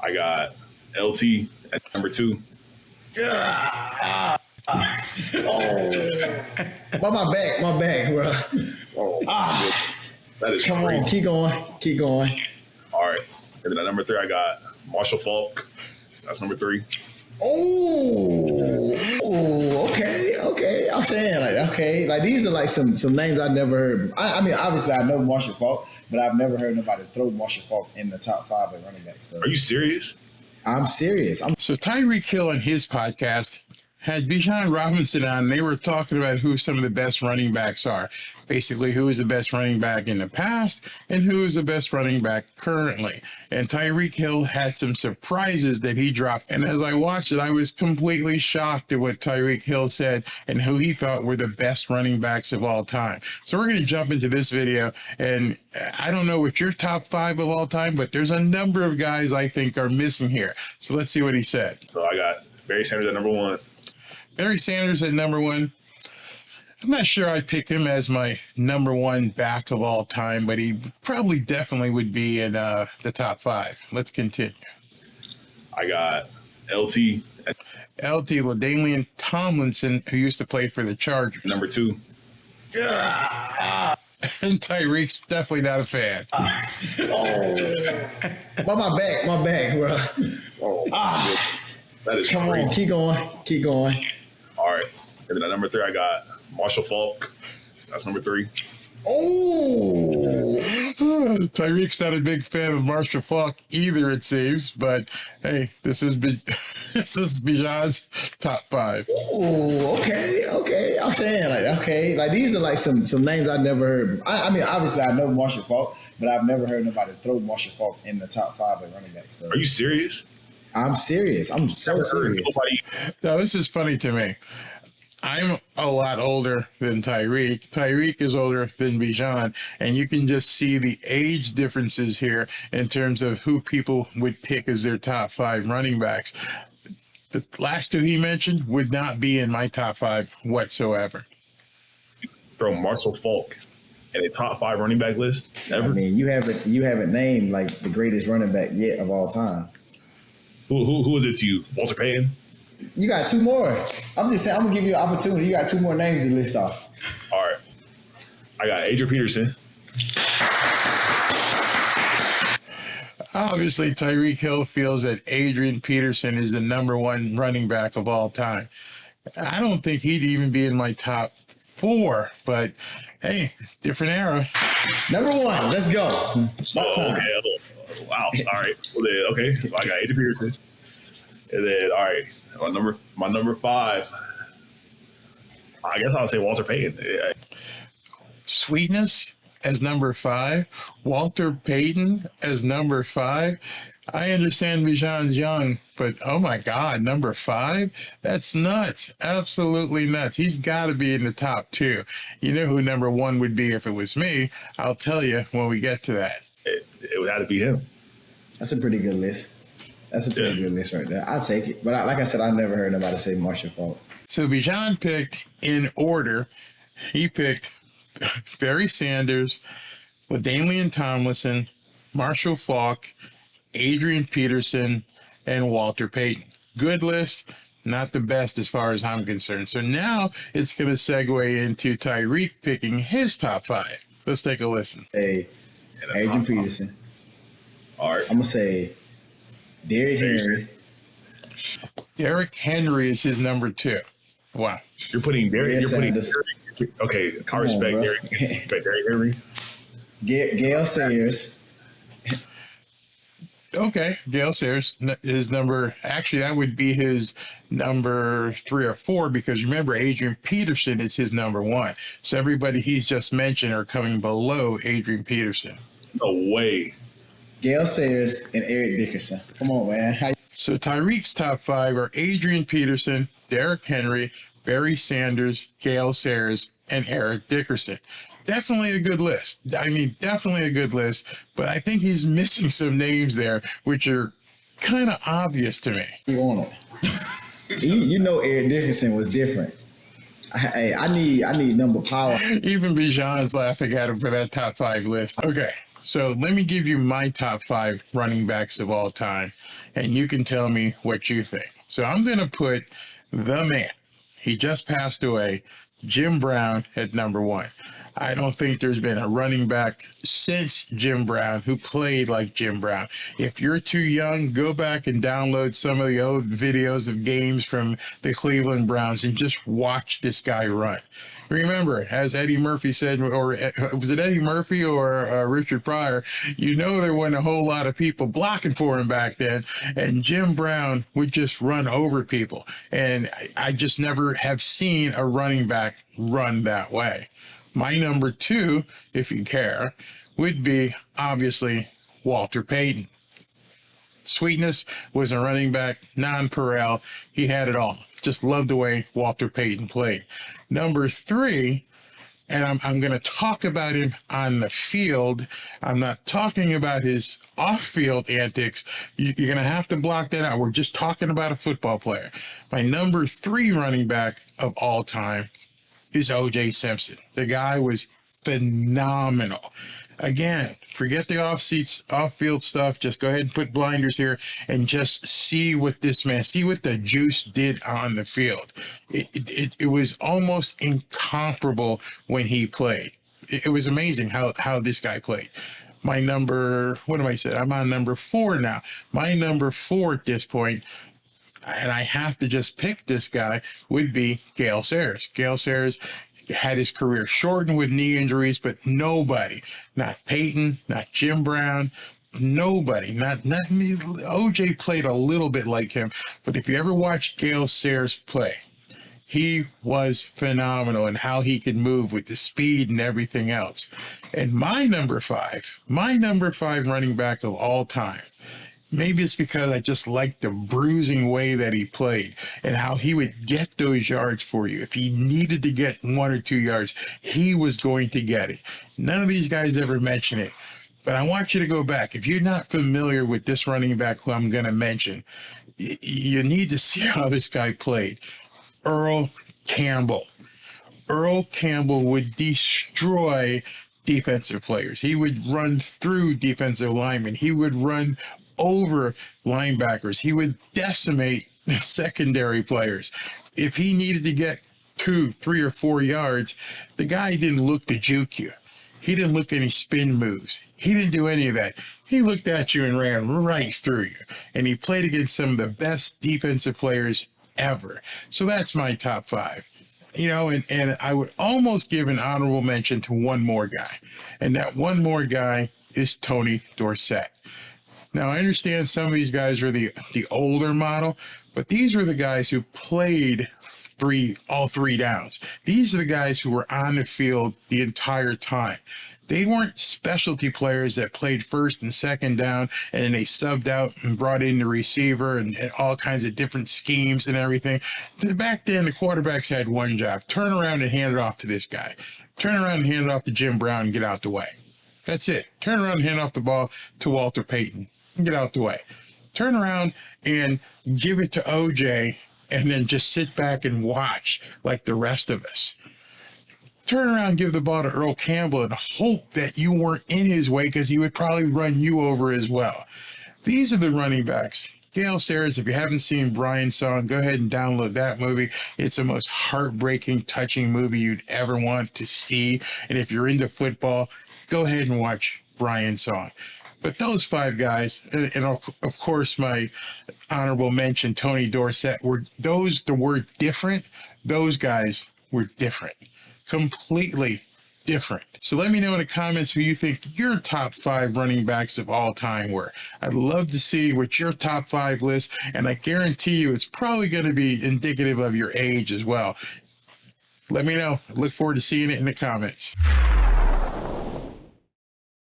I got LT at number 2. Oh. But my back, bro. That is Come crazy. on, keep going. All right. And then at number 3, I got Marshall Falk. That's number 3. Oh, okay. I'm saying like these are like some names I've never heard. I mean, obviously I know Marshall Falk, but I've never heard nobody throw Marshall Falk in the top 5 at running backs. Are you serious? I'm serious. So Tyreek Hill on his podcast had Bijan Robinson on. They were talking about who some of the best running backs are. Basically, who is the best running back in the past and who is the best running back currently. And Tyreek Hill had some surprises that he dropped. And as I watched it, I was completely shocked at what Tyreek Hill said and who he thought were the best running backs of all time. So we're going to jump into this video. And I don't know if you're top 5 of all time, but there's a number of guys I think are missing here. So let's see what he said. So I got Barry Sanders at number 1. Barry Sanders at number 1. I'm not sure I'd pick him as my number 1 back of all time, but he probably definitely would be in the top 5. Let's continue. I got LT. LaDainian Tomlinson, who used to play for the Chargers. Number 2. And Tyreek's definitely not a fan. But my back, bro. That is Come crazy. on, keep going. All right. And then at number 3, I got Marshall Falk. That's number 3. Oh. Tyreek's not a big fan of Marshall Falk either, it seems. But hey, this is Bijan's top 5. Oh, okay. I'm saying like these are like some names I've never heard. I mean, obviously I know Marshall Falk, but I've never heard nobody throw Marshall Falk in the top 5 at running backs. Are you serious? I'm serious. I'm so serious. Now, this is funny to me. I'm a lot older than Tyreek. Tyreek is older than Bijan, and you can just see the age differences here in terms of who people would pick as their top 5 running backs. The last 2 he mentioned would not be in my top 5 whatsoever. Throw Marshall Falk in a top 5 running back list ever? I mean, you haven't named like the greatest running back yet of all time. Who is it to you? Walter Payton? You got 2 more. I'm just saying, I'm gonna give you an opportunity. You got 2 more names to list off. All right. I got Adrian Peterson. Obviously, Tyreek Hill feels that Adrian Peterson is the number 1 running back of all time. I don't think he'd even be in my top 4, but hey, different era. Number 1, let's go. Okay. Wow. All right. Well, then, okay. So I got Adrian Peterson. And then, all right, my number 5, I guess I'll say Walter Payton. Yeah. Sweetness as number 5, Walter Payton as number 5. I understand Bijan's young, but oh my God, number 5? That's nuts. Absolutely nuts. He's got to be in the top 2. You know who number 1 would be if it was me. I'll tell you when we get to that. It would have to be him. That's a pretty good list. That's a pretty good list right there. I'll take it. But like I said, I've never heard nobody say Marshall Falk. So Bijan picked in order. He picked Barry Sanders, LaDainian Tomlinson, Marshall Falk, Adrian Peterson, and Walter Payton. Good list, not the best as far as I'm concerned. So now it's going to segue into Tyreek picking his top 5. Let's take a listen. Hey, Adrian Peterson. All right. I'm going to say Derrick Henry. Derrick Henry is his number 2. Wow. You're putting Derrick. Okay, I respect Derrick. Derrick Henry. Gale Sayers. Okay, Gale Sayers is number. Actually, that would be his number 3 or 4 because remember, Adrian Peterson is his number 1. So everybody he's just mentioned are coming below Adrian Peterson. No way. Gale Sayers and Eric Dickerson. Come on, man. So Tyreek's top 5 are Adrian Peterson, Derrick Henry, Barry Sanders, Gale Sayers, and Eric Dickerson. Definitely a good list. I mean, definitely a good list, but I think he's missing some names there, which are kind of obvious to me. You want it. You know Eric Dickerson was different. I need number power. Even Bijan's laughing at him for that top 5 list. Okay, So let me give you my top 5 running backs of all time, and you can tell me what you think. So I'm going to put the man. He just passed away, Jim Brown, at number 1. I don't think there's been a running back since Jim Brown who played like Jim Brown. If you're too young, go back and download some of the old videos of games from the Cleveland Browns and just watch this guy run. Remember, as Eddie Murphy said, or was it Eddie Murphy or Richard Pryor, there weren't a whole lot of people blocking for him back then, and Jim Brown would just run over people. And I just never have seen a running back run that way. My number 2, if you care, would be obviously Walter Payton. Sweetness was a running back, non-pareil. He had it all. Just loved the way Walter Payton played. Number 3, and I'm going to talk about him on the field. I'm not talking about his off-field antics. You're going to have to block that out. We're just talking about a football player. My number 3 running back of all time is O.J. Simpson. The guy was phenomenal. Again, forget the off-field stuff. Just go ahead and put blinders here and just see what the juice did on the field. It was almost incomparable when he played. It was amazing how this guy played. My number, what am I saying? I'm on number 4 now. My number 4 at this point, and I have to just pick this guy, would be Gale Sayers. Gale Sayers had his career shortened with knee injuries, but nobody, not Peyton, not Jim Brown, nobody, not me. OJ played a little bit like him, but if you ever watched Gale Sayers play, he was phenomenal in how he could move with the speed and everything else. And my number 5 running back of all time, maybe it's because I just liked the bruising way that he played and how he would get those yards for you. If he needed to get 1 or 2 yards, he was going to get it. None of these guys ever mention it, but I want you to go back. If you're not familiar with this running back who I'm going to mention, you need to see how this guy played. Earl Campbell. Earl Campbell would destroy defensive players. He would run through defensive linemen. He would run over linebackers. He would decimate secondary players. If he needed to get 2, 3, or 4 yards, the guy didn't look to juke you. He didn't look any spin moves. He didn't do any of that. He looked at you and ran right through you. And he played against some of the best defensive players ever. So that's my top 5. And I would almost give an honorable mention to one more guy. And that one more guy is Tony Dorsett. Now, I understand some of these guys are the older model, but these were the guys who played all 3 downs. These are the guys who were on the field the entire time. They weren't specialty players that played first and second down and then they subbed out and brought in the receiver and all kinds of different schemes and everything. Back then, the quarterbacks had one job: turn around and hand it off to this guy. Turn around and hand it off to Jim Brown and get out the way. That's it. Turn around and hand off the ball to Walter Payton and get out the way. Turn around and give it to OJ and then just sit back and watch like the rest of us. Turn around and give the ball to Earl Campbell and hope that you weren't in his way because he would probably run you over as well. These are the running backs. Gale Sayers, if you haven't seen Brian's Song, go ahead and download that movie. It's the most heartbreaking, touching movie you'd ever want to see. And if you're into football, go ahead and watch Brian's Song. But those 5 guys, and of course my honorable mention, Tony Dorsett, the word different, those guys were different. Completely different. So let me know in the comments who you think your top 5 running backs of all time were. I'd love to see what your top 5 list, and I guarantee you it's probably going to be indicative of your age as well. Let me know. I look forward to seeing it in the comments.